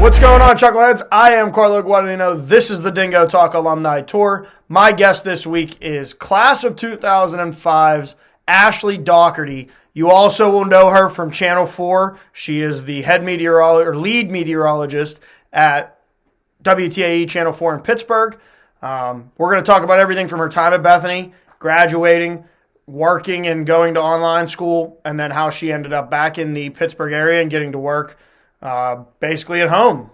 What's going on, Chuckleheads? I am Carlo Guadagnino. This is the Dingo Talk Alumni Tour. My guest this week is Class of 2005's Ashley Dougherty. You also will know her from Channel 4. She is the lead meteorologist at WTAE Channel 4 in Pittsburgh. We're going to talk about everything from her time at Bethany, graduating, working and going to online school, and then how she ended up back in the Pittsburgh area and getting to work basically at home,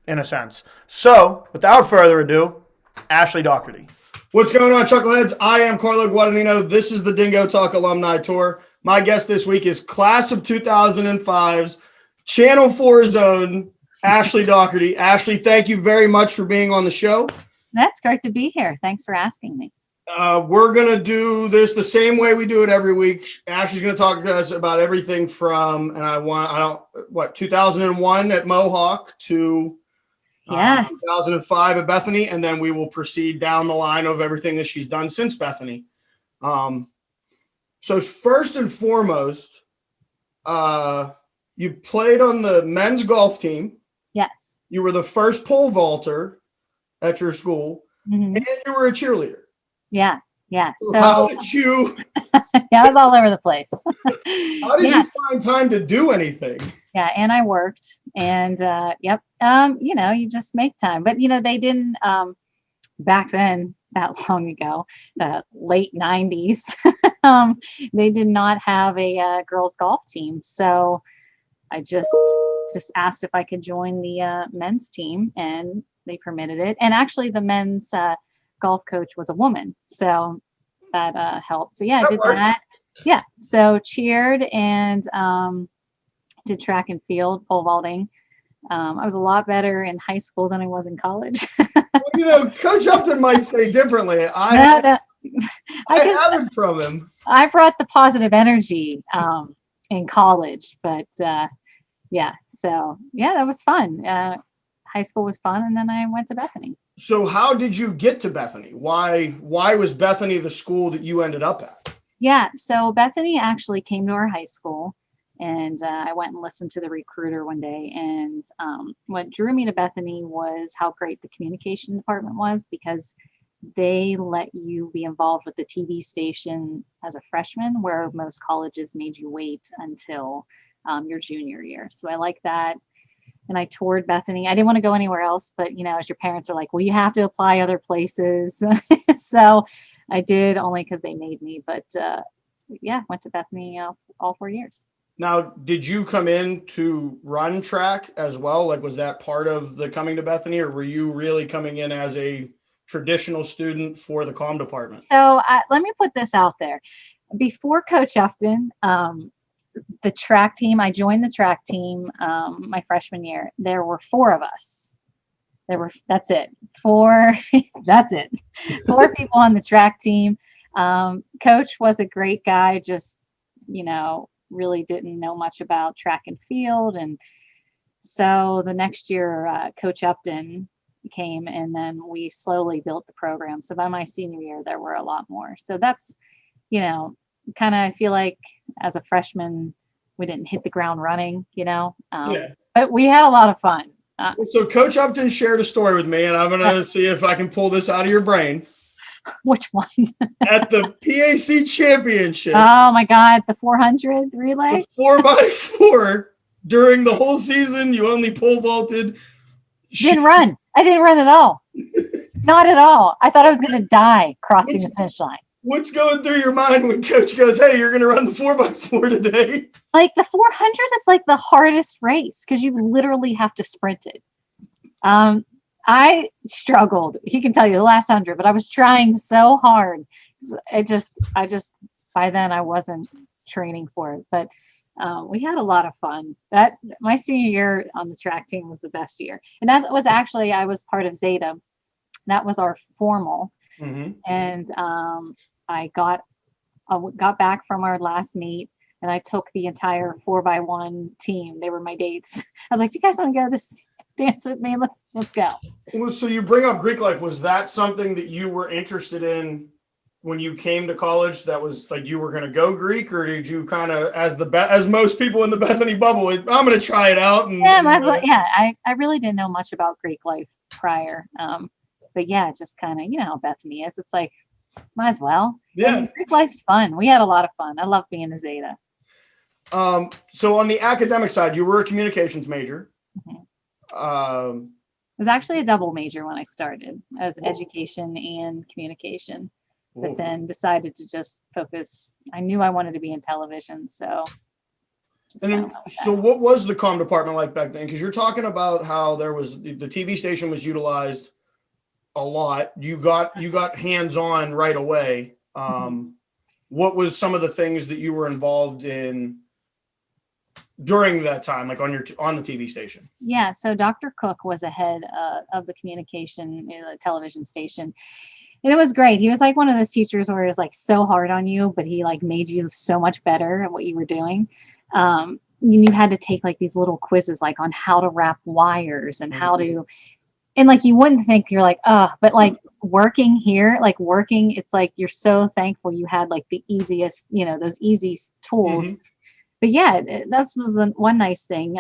in a sense. So, without further ado, Ashley Dougherty. What's going on, Chuckleheads? I am Carlo Guadagnino. This is the Dingo Talk Alumni Tour. My guest this week is Class of 2005's Channel 4 Zone, Ashley Dougherty. Ashley, thank you very much for being on the show. That's great to be here. Thanks for asking me. We're going to do this the same way we do it every week. Ashley's going to talk to us about everything from, 2001 at Mohawk to 2005 at Bethany, and then we will proceed down the line of everything that she's done since Bethany. So first and foremost, you played on the men's golf team. Yes. You were the first pole vaulter at your school, and you were a cheerleader. Yeah. So how did you? Yeah, I was all over the place. How did you find time to do anything? Yeah, and I worked, and you just make time. But they didn't back then, that long ago, late '90s. They did not have a girls golf team, so I just asked if I could join the men's team, and they permitted it. And actually, the men's golf coach was a woman, so that helped. So yeah, I did that. Yeah, so cheered and did track and field, pole vaulting. I was a lot better in high school than I was in college. Coach Upton might say differently. I have it from him. I brought the positive energy in college, but that was fun. High school was fun, and then I went to Bethany. So how did you get to Bethany? Why was Bethany the school that you ended up at? Yeah, so Bethany actually came to our high school, and I went and listened to the recruiter one day. And what drew me to Bethany was how great the communication department was, because they let you be involved with the TV station as a freshman, where most colleges made you wait until your junior year. So I like that. And I toured Bethany. I didn't want to go anywhere else, but as your parents are like, well, you have to apply other places. So I did, only because they made me. But went to Bethany all 4 years. Now, did you come in to run track as well? Like, was that part of the coming to Bethany, or were you really coming in as a traditional student for the comm department? So let me put this out there. Before Coach Upton, the track team, I joined the track team my freshman year. There were four of us. That's it. Four people on the track team. Coach was a great guy, just, really didn't know much about track and field. And so the next year, Coach Upton came, and then we slowly built the program. So by my senior year, there were a lot more. So that's, kind of, I feel like as a freshman, we didn't hit the ground running, but we had a lot of fun. So Coach Upton shared a story with me, and I'm going to see if I can pull this out of your brain. Which one? At the PAC championship. Oh my God. The 400 relay. The 4x4 during the whole season. You only pole vaulted. Didn't run. I didn't run at all. Not at all. I thought I was going to die crossing the finish line. What's going through your mind when Coach goes, hey, you're going to run the 4x4 today? Like, the 400 is like the hardest race, because you literally have to sprint it. I struggled. He can tell you the last 100, but I was trying so hard. I just by then I wasn't training for it, but we had a lot of fun. That my senior year on the track team was the best year. And that was actually, I was part of Zeta. That was our formal. And I got back from our last meet, and I took the entire 4x1 team. They were my dates. I was like, do you guys want to go to this dance with me? Let's go. Well, so you bring up Greek life. Was that something that you were interested in when you came to college that was like you were going to go Greek, or did you kind of, as most people in the Bethany bubble, I'm going to try it out? I really didn't know much about Greek life prior. But yeah, just kind of, how Bethany is. It's like, might as well. Yeah. And Greek life's fun. We had a lot of fun. I love being a Zeta. So on the academic side, you were a communications major. Mm-hmm. It was actually a double major when I started. I was education and communication, but then decided to just focus. I knew I wanted to be in television, so. What was the comm department like back then? Because you're talking about how there was the TV station was utilized a lot. You got hands-on right away. What was some of the things that you were involved in during that time, like on the TV station? Yeah, so Dr. Cook was the head of the communication television station, and it was great. He was like one of those teachers where he was like so hard on you, but he like made you so much better at what you were doing. You had to take like these little quizzes like on how to wrap wires and how to, and like you wouldn't think, you're like, but like working here, it's like you're so thankful you had like the easiest, those easy tools. Mm-hmm. But yeah, that was the one nice thing.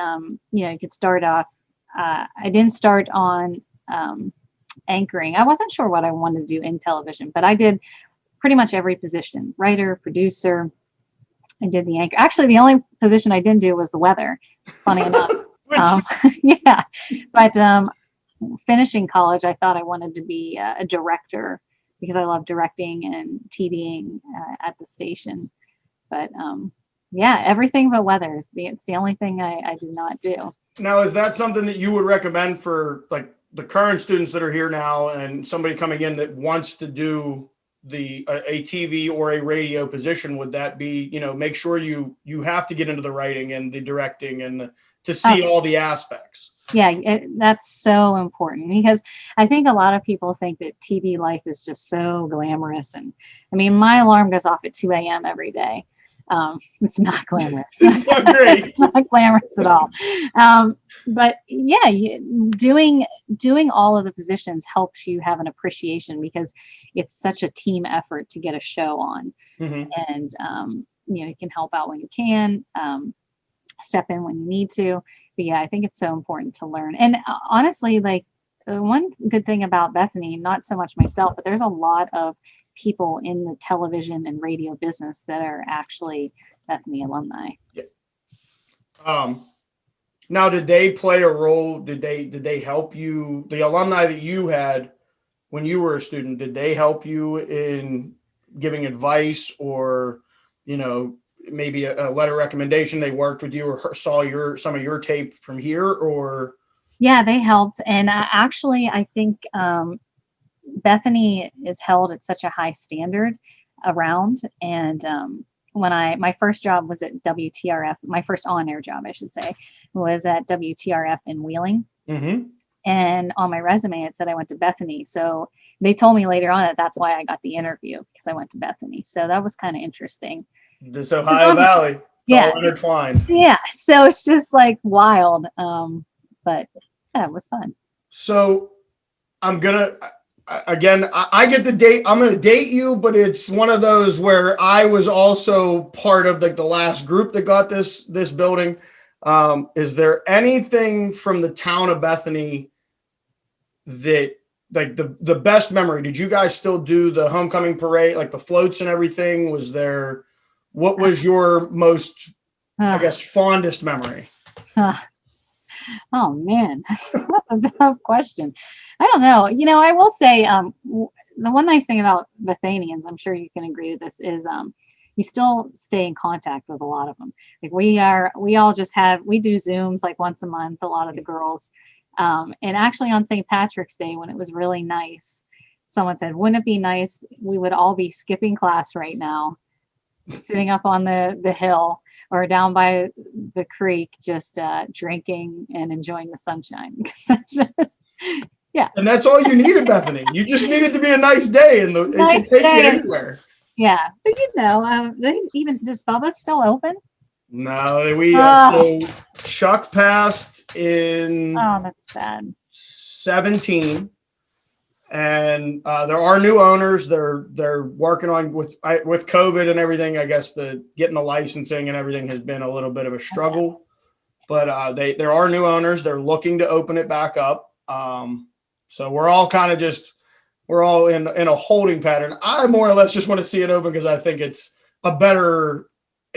You could start off. I didn't start on anchoring. I wasn't sure what I wanted to do in television, but I did pretty much every position: writer, producer. I did the anchor. Actually, the only position I didn't do was the weather. Funny enough. Yeah, but finishing college, I thought I wanted to be a director because I love directing and TDing at the station. But yeah, everything but weather. It's the only thing I did not do. Now, is that something that you would recommend for like the current students that are here now and somebody coming in that wants to do a TV or a radio position? Would that be, make sure you have to get into the writing and the directing and to see all the aspects? Yeah, that's so important because I think a lot of people think that TV life is just so glamorous. And I mean, my alarm goes off at 2 a.m. every day. It's not glamorous. It's not great. It's not glamorous at all. But yeah, doing all of the positions helps you have an appreciation because it's such a team effort to get a show on. Mm-hmm. And, you can help out when you can, step in when you need to. But yeah, I think it's so important to learn. And honestly, like one good thing about Bethany, not so much myself, but there's a lot of people in the television and radio business that are actually Bethany alumni. Yeah. Now, did they play a role? Did they help you? The alumni that you had when you were a student, did they help you in giving advice or, maybe a letter recommendation? They worked with you or saw some of your tape from here, or? Yeah, they helped. And actually, I think Bethany is held at such a high standard around. And when my first job was at WTRF, my first on-air job, I should say, was at WTRF in Wheeling. Mm-hmm. And on my resume, it said I went to Bethany. So they told me later on that that's why I got the interview, because I went to Bethany. So that was kind of interesting. This Ohio Valley. It's all intertwined. Yeah. So it's just like wild. But yeah, it was fun. So I'm going to, again, I get the date. I'm going to date you, but it's one of those where I was also part of the last group that got this building. Is there anything from the town of Bethany that like the best memory? Did you guys still do the homecoming parade, like the floats and everything? What was your most, I guess, fondest memory? Oh man, that's a tough question. I don't know. I will say the one nice thing about Bethanians, I'm sure you can agree with this, is you still stay in contact with a lot of them. Like we do Zooms like once a month, a lot of the girls. And actually on St. Patrick's Day, when it was really nice, someone said, wouldn't it be nice? We would all be skipping class right now, sitting up on the hill or down by the creek, just drinking and enjoying the sunshine. Yeah. And that's all you needed, Bethany. You just needed to be a nice day, and it can take you anywhere. Yeah, but does Bubba still open? No, so Chuck passed in. Oh, that's sad. 17, And there are new owners. They're working on with COVID and everything. I guess the getting the licensing and everything has been a little bit of a struggle. But there are new owners. They're looking to open it back up. So we're all kind of we're all in a holding pattern. I more or less just want to see it open because I think it's a better.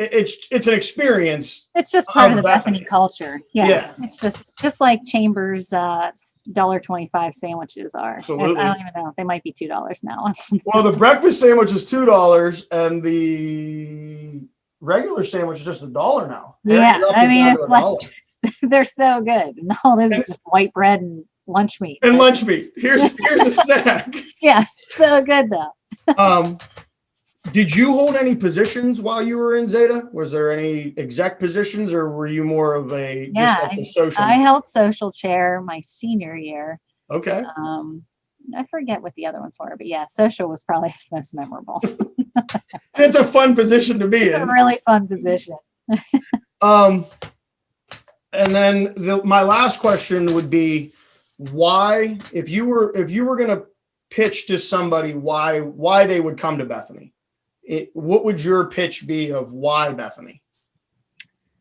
It's an experience. It's just part of the Bethany culture. Yeah. It's just like Chambers $1.25 sandwiches are. Absolutely. I don't even know. They might be $2 now. Well, the breakfast sandwich is $2 and the regular sandwich is just $1 now. Yeah, I mean, it's like they're so good. And all this is just white bread and lunch meat. And lunch meat. Here's a snack. Yeah, so good though. Did you hold any positions while you were in Zeta? Was there any exec positions, or were you more of a social? I held social chair my senior year. Okay. I forget what the other ones were, but yeah, social was probably the most memorable. It's a fun position to be in. It's a really fun position. And then my last question would be, why, if you were going to pitch to somebody why they would come to Bethany, what would your pitch be of why Bethany?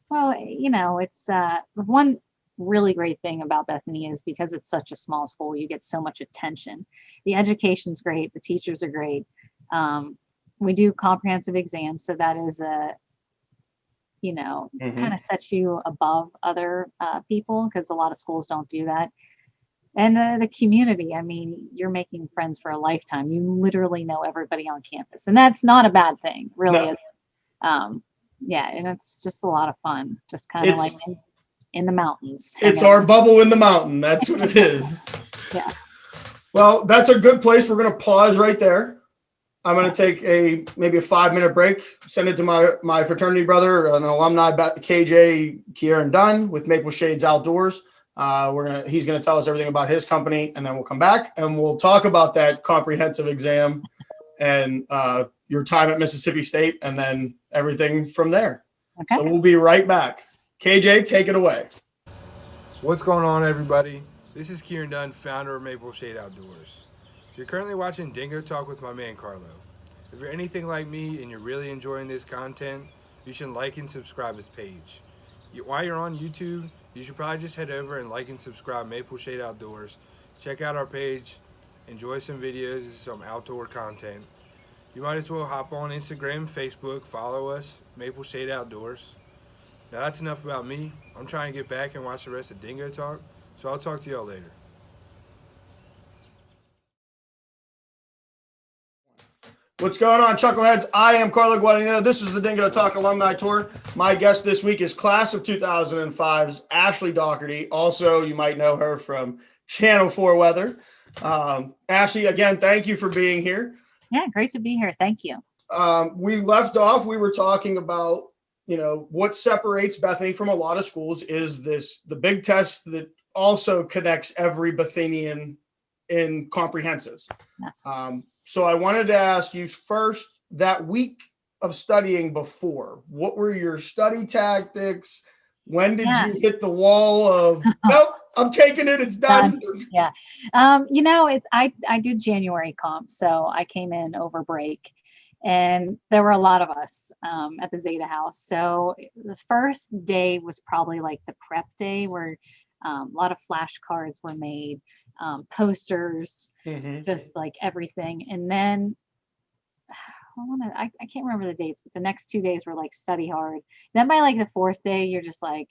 Well, it's one really great thing about Bethany is because it's such a small school, you get so much attention. The education's great, the teachers are great. We do comprehensive exams, so that is kind of sets you above other people, because a lot of schools don't do that. And the community, I mean, you're making friends for a lifetime. You literally know everybody on campus, and that's not a bad thing, really. No. And it's just a lot of fun, just kind of like in the mountains. It's our bubble in the mountain. That's what it is. Yeah. Well, that's a good place. We're going to pause right there. I'm going to take maybe a 5-minute break, send it to my fraternity brother, an alumni, KJ Kieran Dunn with Maple Shades Outdoors. He's going to tell us everything about his company, and then we'll come back and we'll talk about that comprehensive exam and your time at Mississippi State, and then everything from there. Okay. So we'll be right back. KJ, take it away. What's going on, everybody? This is Kieran Dunn, founder of Maple Shade Outdoors. You're currently watching Dingo Talk with my man Carlo. If you're anything like me and you're really enjoying this content, you should like and subscribe his page. While you're on YouTube, you should probably just head over and like and subscribe Maple Shade Outdoors. Check out our page, enjoy some videos, some outdoor content. You might as well hop on Instagram, Facebook, follow us, Maple Shade Outdoors. Now that's enough about me. I'm trying to get back and watch the rest of Dingo Talk, so I'll talk to y'all later. What's going on, Chuckleheads? I am Carlo Guadagnino. This is the Dingo Talk Alumni Tour. My guest this week is class of 2005's Ashley Dougherty. Also, you might know her from Channel 4 Weather. Ashley, again, thank you for being here. Yeah, great to be here. Thank you. We left off, we were talking about, what separates Bethany from a lot of schools is the big test that also connects every Bethanian in comprehensives. Yeah. So I wanted to ask you first, that week of studying before, what were your study tactics? When did you hit the wall of, nope, I'm taking it, it's done? Yeah. I did January comp, so I came in over break, and there were a lot of us at the Zeta house. So the first day was probably like the prep day, where a lot of flashcards were made, posters, just like everything. And then I can't remember the dates, but the next 2 days were like study hard. Then by like the fourth day, you're just like,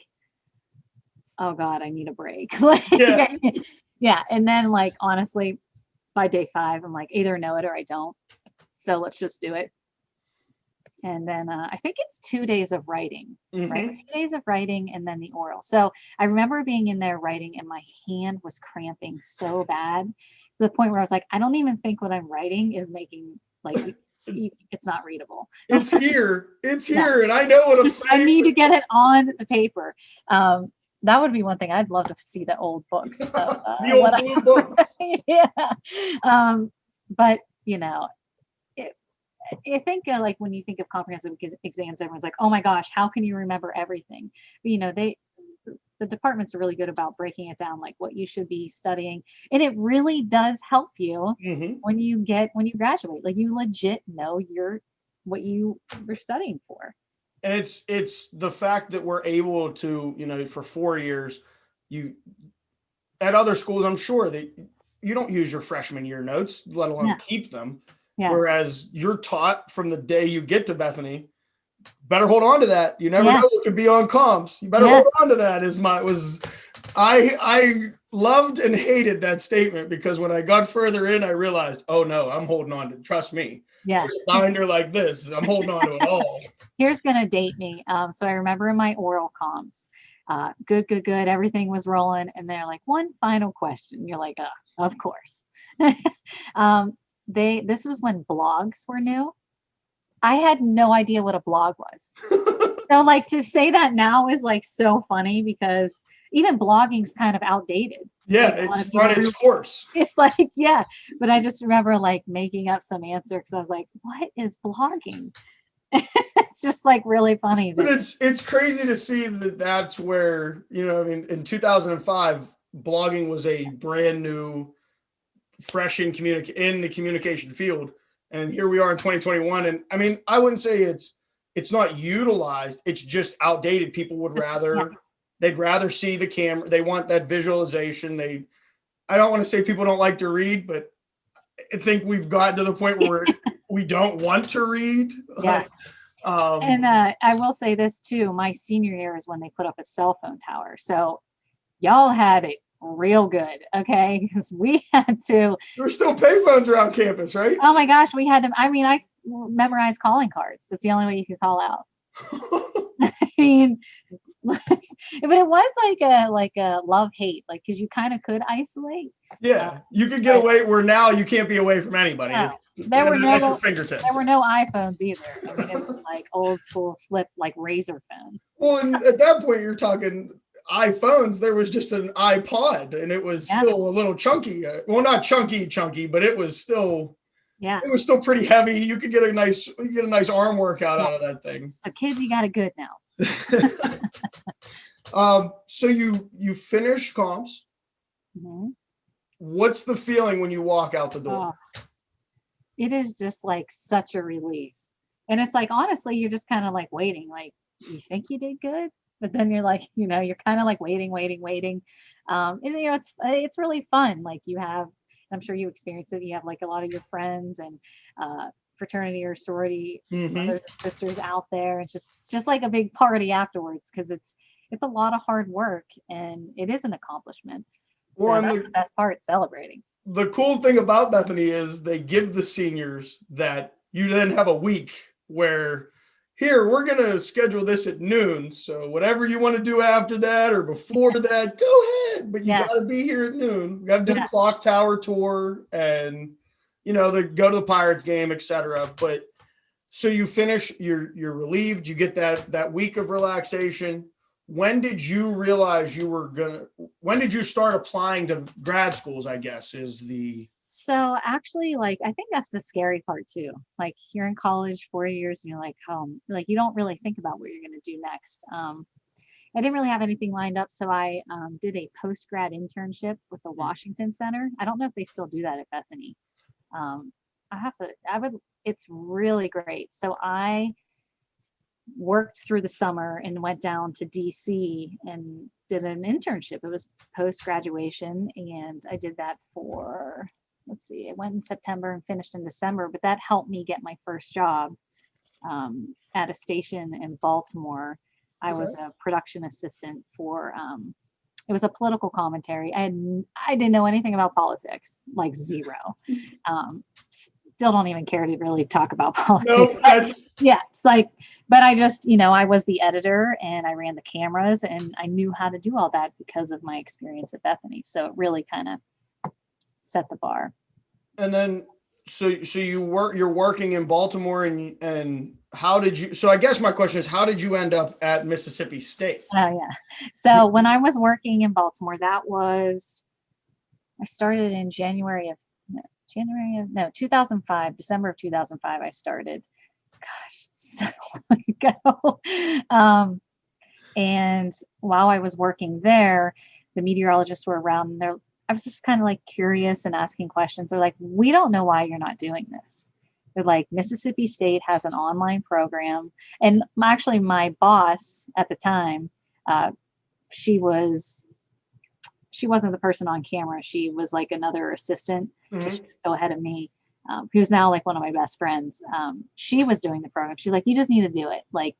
oh God, I need a break. Yeah. And then like, honestly, by day 5, I'm like, either know it or I don't. So let's just do it. And then I think it's 2 days of writing, right? 2 days of writing and then the oral. So I remember being in there writing and my hand was cramping so bad to the point where I was like, I don't even think what I'm writing is making, like, it's not readable. It's here. And I know what I'm saying. I need to get it on the paper. That would be one thing. I'd love to see the old books. The old blue books. Yeah. But, I think like when you think of comprehensive exams, everyone's like, oh my gosh, how can you remember everything? But the departments are really good about breaking it down, like what you should be studying. And it really does help you when you graduate. Like you legit know what you were studying for. And it's the fact that we're able to, you know, for 4 years, you at other schools, I'm sure that you don't use your freshman year notes, let alone keep them. Yeah. Whereas you're taught from the day you get to Bethany, better hold on to that. You never know what could be on comps. You better hold on to that. I loved and hated that statement, because when I got further in, I realized, oh no, I'm holding on to, trust me. Yeah. There's a binder like this. I'm holding on to it all. Here's going to date me. So I remember in my oral comms, good. Everything was rolling. And they're like, one final question. You're like, of course. This was when blogs were new. I had no idea what a blog was. So like to say that now is like so funny, because even blogging's kind of outdated. Yeah, like, it's run its course. It's like, but I just remember like making up some answer because I was like, what is blogging? It's just like really funny. But it's crazy to see that that's where, you know, I mean, in 2005, blogging was a brand new, fresh in the communication field. And here we are in 2021. And I mean, I wouldn't say it's not utilized. It's just outdated. People would rather, they'd rather see the camera. They want that visualization. I don't want to say people don't like to read, but I think we've gotten to the point where we don't want to read. Yeah. And I will say this too. My senior year is when they put up a cell phone tower. So y'all had it real good, okay? Because we had to. There were still payphones around campus, right? Oh my gosh, we had them. I mean, I memorized calling cards. That's the only way you could call out. I mean, but it was like a love-hate, like, because you kind of could isolate. Yeah, you could get away where now you can't be away from anybody. No, there were no iPhones either. I mean, it was like old school flip, like razor phone. Well, and at that point, you're talking iPhones. There was just an iPod, and it was still a little chunky. Well, not chunky, but it was still. Yeah. It was still pretty heavy. You could get a nice arm workout out of that thing. So kids, you got it good now. So you finish comps. Mm-hmm. What's the feeling when you walk out the door? Oh, it is just like such a relief. And it's like, honestly, you're just kind of like waiting, like you think you did good, but then you're like, you know, you're kind of like waiting. And you know, it's really fun. Like you have, I'm sure you experience it. You have like a lot of your friends and fraternity or sorority brothers and sisters out there. It's just like a big party afterwards, because it's a lot of hard work and it is an accomplishment. So that's the best part, celebrating. The cool thing about Bethany is they give the seniors that you then have a week where, here, we're going to schedule this at noon. So whatever you want to do after that or before that, go ahead. But you got to be here at noon. You got to do the clock tower tour and, you know, go to the Pirates game, etc. But so you finish, you're relieved. You get that week of relaxation. When did you realize when did you start applying to grad schools, I guess, So actually, like, I think that's the scary part too. Like you're in college 4 years and you're like, like you don't really think about what you're going to do next. I didn't really have anything lined up. So I did a post-grad internship with the Washington Center. I don't know if they still do that at Bethany. It's really great. So I worked through the summer and went down to DC and did an internship. It was post-graduation, and I did that for, I went in September and finished in December, but that helped me get my first job at a station in Baltimore. I was a production assistant for, it was a political commentary. I didn't know anything about politics, like zero. Still don't even care to really talk about politics. It's like, but I just, I was the editor and I ran the cameras and I knew how to do all that because of my experience at Bethany. So it really kind of set the bar. And then, so you're working in Baltimore and how did you, so I guess my question is, how did you end up at Mississippi State? Oh yeah. So when I was working in Baltimore, I started in 2005, December of 2005, I started. Gosh, so long ago. And while I was working there, the meteorologists were around, and I was just kind of like curious and asking questions. They're like, we don't know why you're not doing this. They're like, Mississippi State has an online program. And actually my boss at the time, she wasn't the person on camera. She was like another assistant. She was still ahead of me, who's now like one of my best friends. She was doing the program. She's like, you just need to do it. Like,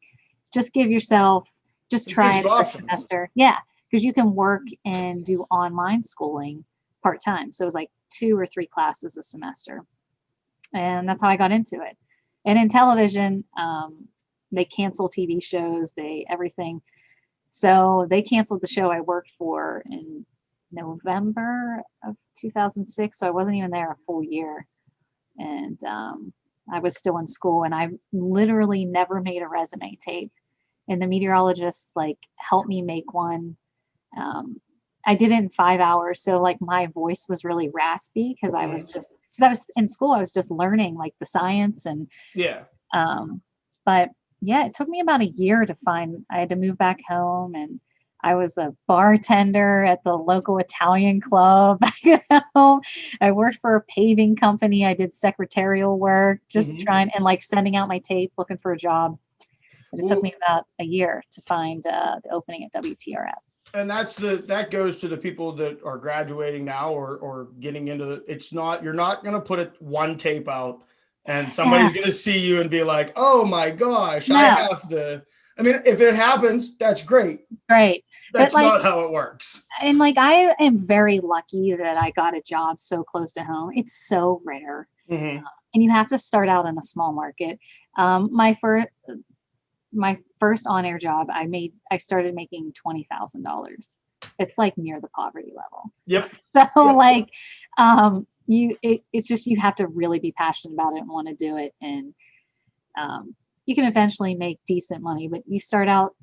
just give yourself, just try it for a semester. Yeah, because you can work and do online schooling part-time. So it was like 2 or 3 classes a semester. And that's how I got into it. And in television, they cancel TV shows, everything. So they canceled the show I worked for in November of 2006. So I wasn't even there a full year. And I was still in school, and I literally never made a resume tape. And the meteorologists like helped me make one. I did it in 5 hours. So like my voice was really raspy because I was in school, I was just learning like the science and but yeah, it took me about a year to find. I had to move back home, and I was a bartender at the local Italian club back at home. I worked for a paving company. I did secretarial work, just trying and like sending out my tape, looking for a job. But it took me about a year to find the opening at WTRF. And that goes to the people that are graduating now or getting into you're not going to put one tape out and somebody's going to see you and be like, oh my gosh, I have to. I mean, if it happens, that's great. Right. That's not how it works. And like, I am very lucky that I got a job so close to home. It's so rare. And you have to start out in a small market. My first on-air job, I started making $20,000. It's like near the poverty level. Yep. So like, it's just, you have to really be passionate about it and want to do it. And, you can eventually make decent money, but you start out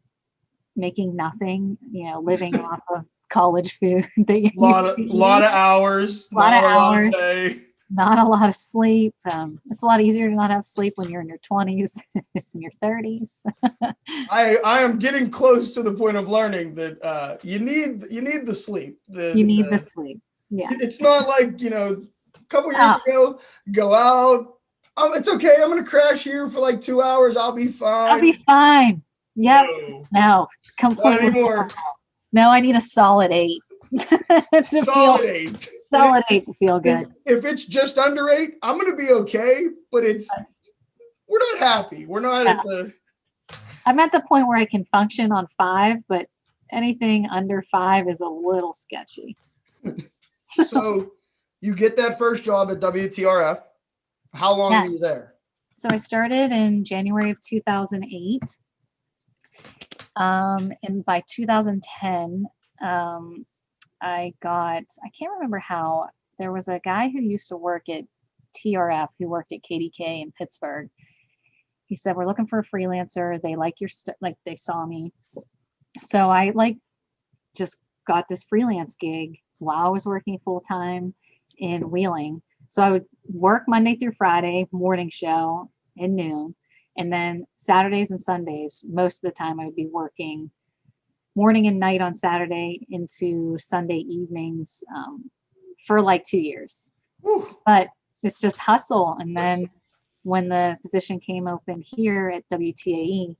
making nothing, living off of college food. A lot of hours, not a lot of pay. Not a lot of sleep. It's a lot easier to not have sleep when you're in your 20s than in your 30s. I am getting close to the point of learning that you need the sleep. You need the sleep. Yeah. It's not like, a couple years ago, go out. It's okay. I'm going to crash here for like 2 hours. I'll be fine. Yep. No, completely. Not anymore. No, I need a solid 8. Solid 8. Solid 8 to feel good. If it's just under 8, I'm going to be okay, but we're not happy. We're not I'm at the point where I can function on 5, but anything under 5 is a little sketchy. So you get that first job at WTRF. How long were you there? So I started in January of 2008. And by 2010, I can't remember how, there was a guy who used to work at TRF who worked at KDK in Pittsburgh. He said, we're looking for a freelancer. They like your like they saw me. So I just got this freelance gig while I was working full time in Wheeling. So I would work Monday through Friday, morning show in noon. And then Saturdays and Sundays, most of the time I would be working morning and night on Saturday into Sunday evenings for like 2 years. Whew. But it's just hustle. And then when the position came open here at WTAE,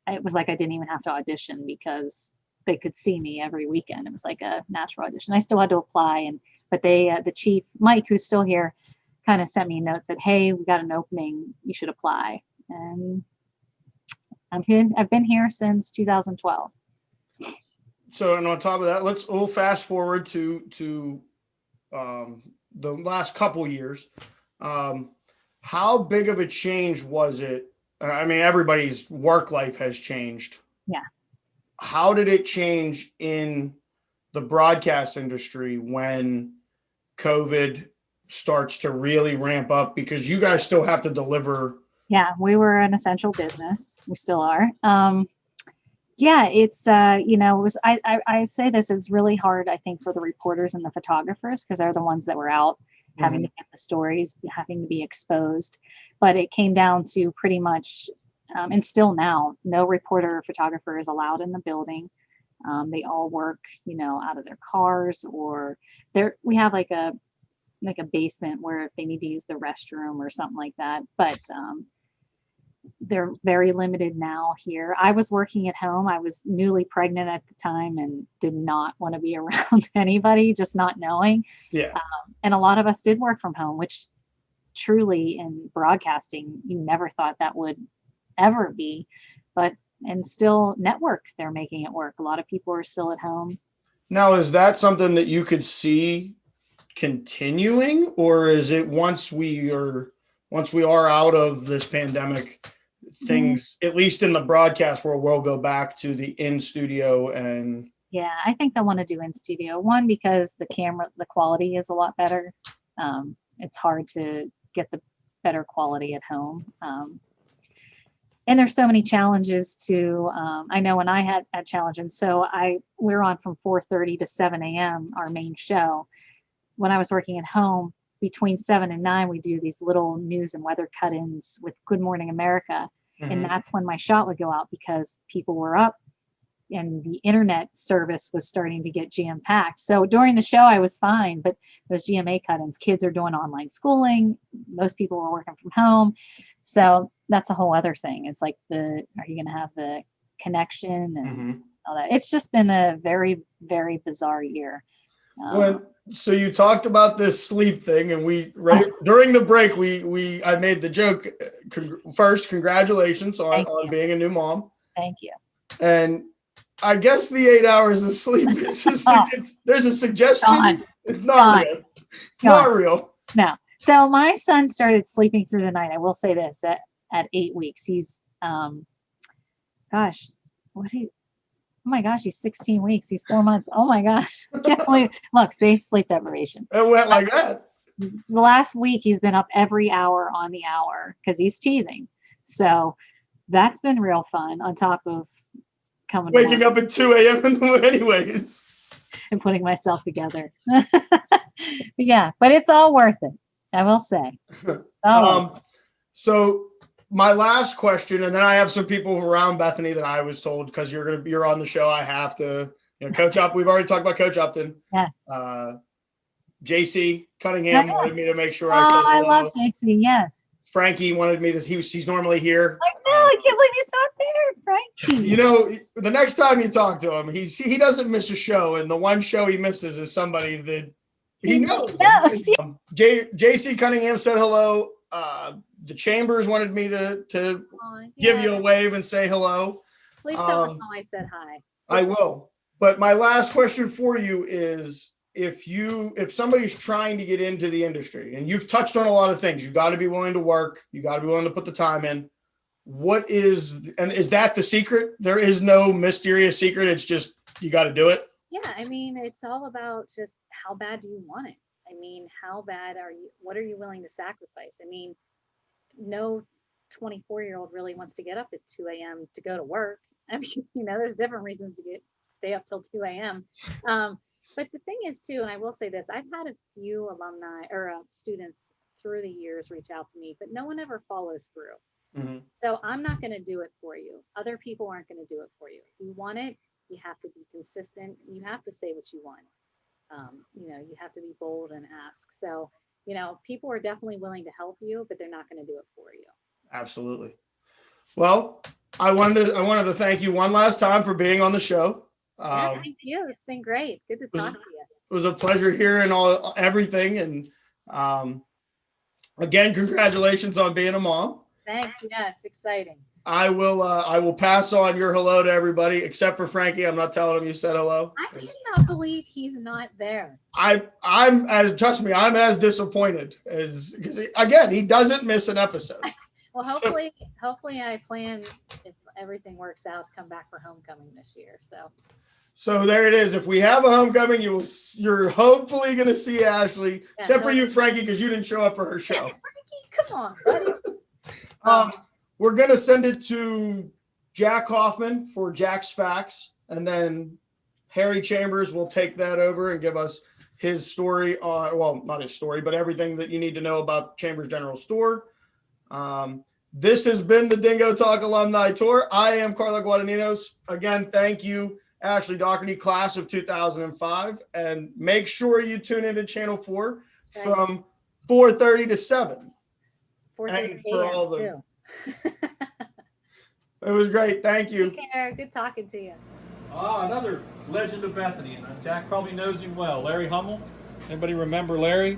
it was like I didn't even have to audition because they could see me every weekend. It was like a natural audition. I still had to apply, but the chief, Mike, who's still here, kind of sent me a note, said, hey, we got an opening, you should apply. And I've been here since 2012. So, and on top of that, we'll fast forward to the last couple years. How big of a change was it? I mean, everybody's work life has changed. Yeah. How did it change in the broadcast industry when COVID starts to really ramp up? Because you guys still have to deliver. Yeah, we were an essential business. We still are. Yeah, it's I say this is really hard, I think, for the reporters and the photographers, because they're the ones that were out having to get the stories, having to be exposed. But it came down to pretty much and still now, no reporter or photographer is allowed in the building. They all work, out of their cars, or we have like a basement where if they need to use the restroom or something like that. But they're very limited now here. I was working at home. I was newly pregnant at the time and did not want to be around anybody, just not knowing. Yeah. And a lot of us did work from home, which truly in broadcasting, you never thought that would ever be. And still network, they're making it work. A lot of people are still at home. Now, is that something that you could see continuing, or is it once we are out of this pandemic, things, at least in the broadcast world, will go back to the in studio? And yeah, I think they'll want to do in studio. One, because the quality is a lot better. It's hard to get the better quality at home. And there's so many challenges too. I know when I had challenges, so we're on from 4:30 to 7 a.m. our main show. When I was working at home, between 7 and 9, we do these little news and weather cut-ins with Good Morning America. And that's when my shot would go out, because people were up and the internet service was starting to get jam-packed. So during the show, I was fine, but those GMA cut-ins, kids are doing online schooling. Most people were working from home. So that's a whole other thing. It's like are you going to have the connection and all that? It's just been a very, very bizarre year. So you talked about this sleep thing, and during the break, I made the joke. First, congratulations on being a new mom. Thank you. And I guess the 8 hours of sleep is just there's a suggestion. Gone. It's not real. Not real. No. So my son started sleeping through the night. I will say this, at 8 weeks, he's, oh my gosh, he's 16 weeks. He's 4 months. Oh my gosh. I can't believe. Look, see, sleep deprivation. It went like that. The last week, he's been up every hour on the hour because he's teething. So that's been real fun, on top of waking up at 2 a.m. anyways. And putting myself together. Yeah, but it's all worth it, I will say. So my last question, and then I have some people around Bethany that I was told, because you're on the show, I have to, Coach Up. We've already talked about Coach Upton. Yes. JC Cunningham wanted me to make sure I said hello. I love JC. Yes. Frankie wanted me to. He's normally here. I know. I can't believe he's not there, Frankie. The next time you talk to him, he doesn't miss a show, and the one show he misses is somebody that he knows. JC Cunningham said hello. The Chambers wanted me to give you a wave and say hello. Please tell them how I said hi. I will. But my last question for you is, if somebody's trying to get into the industry, and you've touched on a lot of things, you got to be willing to work, you got to be willing to put the time in. Is that the secret? There is no mysterious secret. It's just, you got to do it. Yeah. I mean, it's all about just how bad do you want it? I mean, how bad what are you willing to sacrifice? I mean, no 24-year-old really wants to get up at 2 a.m. to go to work. I mean, there's different reasons to stay up till 2 a.m. But the thing is too, and I will say this, I've had a few alumni or students through the years reach out to me, but no one ever follows through. Mm-hmm. So I'm not going to do it for you. Other people aren't going to do it for you. If you want it, you have to be consistent. You have to say what you want. You have to be bold and ask. So, people are definitely willing to help you, but they're not going to do it for you. Absolutely. Well, I wanted to thank you one last time for being on the show. Thank you. It's been great. Good to talk to you. It was a pleasure hearing everything. And again, congratulations on being a mom. Thanks. Yeah, it's exciting. I will pass on your hello to everybody except for Frankie. I'm not telling him you said hello. I cannot believe he's not there. Trust me, I'm as disappointed because again, he doesn't miss an episode. Well, hopefully I plan, if everything works out, to come back for homecoming this year. So there it is. If we have a homecoming, you're hopefully going to see Ashley, except for you, Frankie, because you didn't show up for her show. Frankie, come on, buddy. We're going to send it to Jack Hoffman for Jack's Facts, and then Harry Chambers will take that over and give us his story on, well, not his story, but everything that you need to know about Chambers General Store. This has been the Dingo Talk Alumni Tour. I am Carlo Guadagnino. Again, thank you, Ashley Dougherty, class of 2005. And make sure you tune into Channel 4 from 4:30 to 7. 4:30 for all the. It was great. Thank you. Take care. Good talking to you. Another legend of Bethany, and Jack probably knows him well. Larry Hummel. Anybody remember Larry?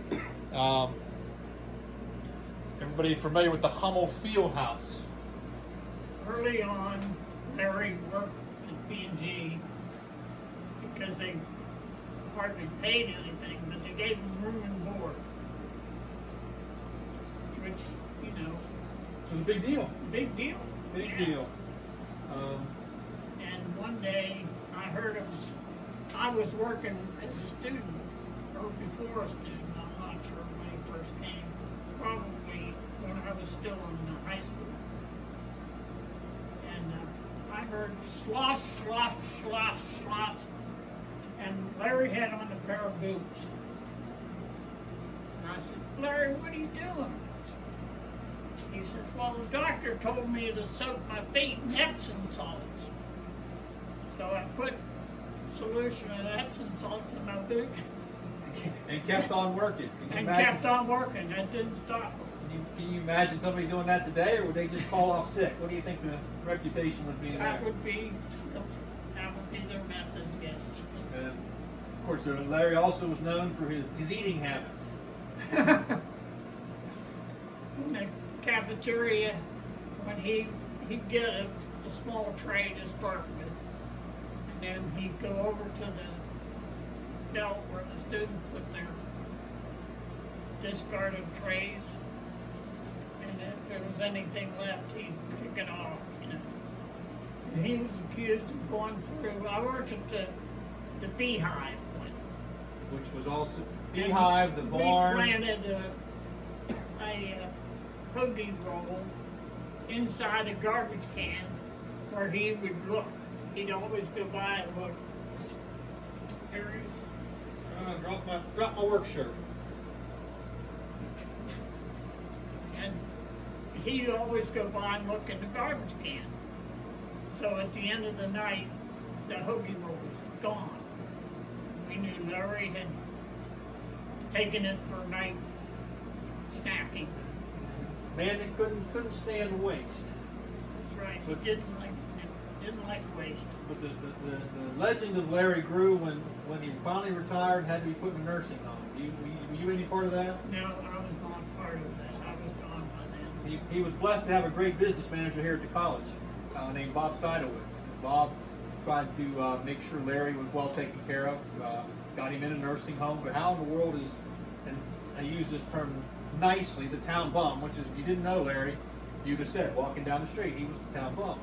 Everybody familiar with the Hummel Field House? Early on, Larry worked at B&G because they hardly paid anything, but they gave him room and board, which, you know, It was a big deal. big deal. Big Yeah. deal. And one day I heard I was working as a student, or before a student, I'm not sure when he first came, probably when I was still in high school. And I heard slosh, slosh, slosh, slosh, and Larry had on a pair of boots. And I said, Larry, what are you doing? He says, well, the doctor told me to soak my feet in Epsom salts. So I put solution of Epsom salts in my boot And kept on working. and kept on working. That didn't stop. Can you imagine somebody doing that today, or would they just call off sick? What do you think the reputation would be there? That would be their method, yes. And of course, Larry also was known for his eating habits. In the cafeteria, when he'd get a small tray to start with, and then he'd go over to the belt where the students put their discarded trays, and if there was anything left, he'd pick it off, you know. And he was accused of going through, I worked at the Beehive one. Which was also Beehive, the barn. We planted a hoagie roll inside a garbage can where he would look. He'd always go by and look. There he is. Drop my work shirt. And he'd always go by and look in the garbage can. So at the end of the night, the hoagie roll was gone. We knew Larry had taken it for night snacking. Man that couldn't stand waste. That's right. He didn't like waste. But the legend of Larry grew when he finally retired and had to be put in a nursing home. Were you any part of that? No, I was not part of that. I was gone by then. He was blessed to have a great business manager here at the college named Bob Seidowitz. Bob tried to make sure Larry was well taken care of, got him in a nursing home. But how in the world is, and I use this term nicely, the town bum, which is, if you didn't know Larry, you'd have said, walking down the street, he was the town bum.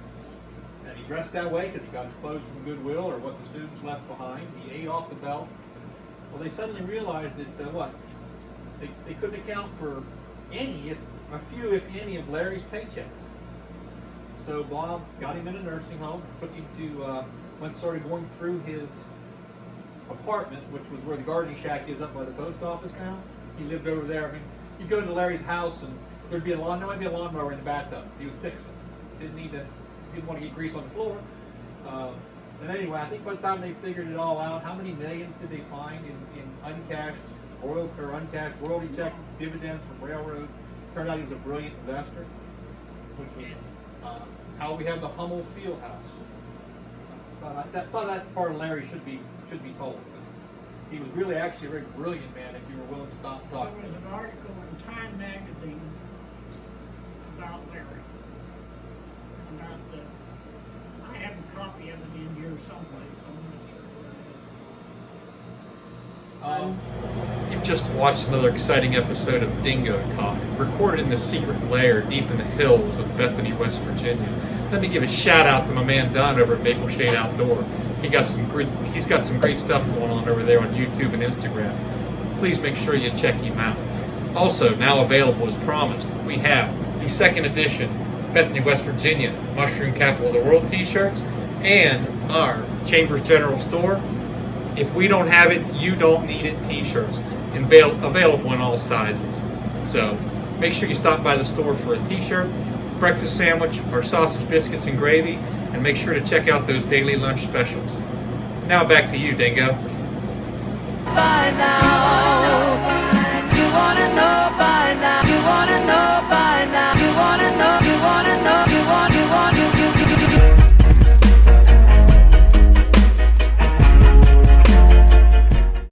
And he dressed that way because he got his clothes from Goodwill or what the students left behind. He ate off the belt. Well, they suddenly realized that they couldn't account for a few, if any, of Larry's paychecks. So Bob got him in a nursing home, took him to, started going through his apartment, which was where the gardening shack is up by the post office now. He lived over there. I mean, you'd go into Larry's house and there might be a lawnmower in the bathtub. He would fix it. Didn't want to get grease on the floor. But anyway, I think by the time they figured it all out, how many millions did they find in uncashed royalty checks, dividends from railroads? Turned out he was a brilliant investor, which was how we have the Hummel Field House. I thought that part of Larry should be told. He was really actually a very brilliant man if you were willing to stop and talk. There was an article in Time magazine about Larry. I have a copy of it in here someplace. I'm not sure. You've just watched another exciting episode of Dingo Talk, recorded in the secret lair deep in the hills of Bethany, West Virginia. Let me give a shout out to my man Don over at Maple Shade Outdoor. He's got some great stuff going on over there on YouTube and Instagram. Please make sure you check him out. Also, now available as promised, we have the second edition Bethany, West Virginia Mushroom Capital of the World t-shirts and our Chambers General Store. If we don't have it, you don't need it t-shirts. Available in all sizes. So make sure you stop by the store for a t-shirt. breakfast sandwich, our sausage biscuits and gravy, and make sure to check out those daily lunch specials. Now back to you, Dingo. By now, you wanna know by now.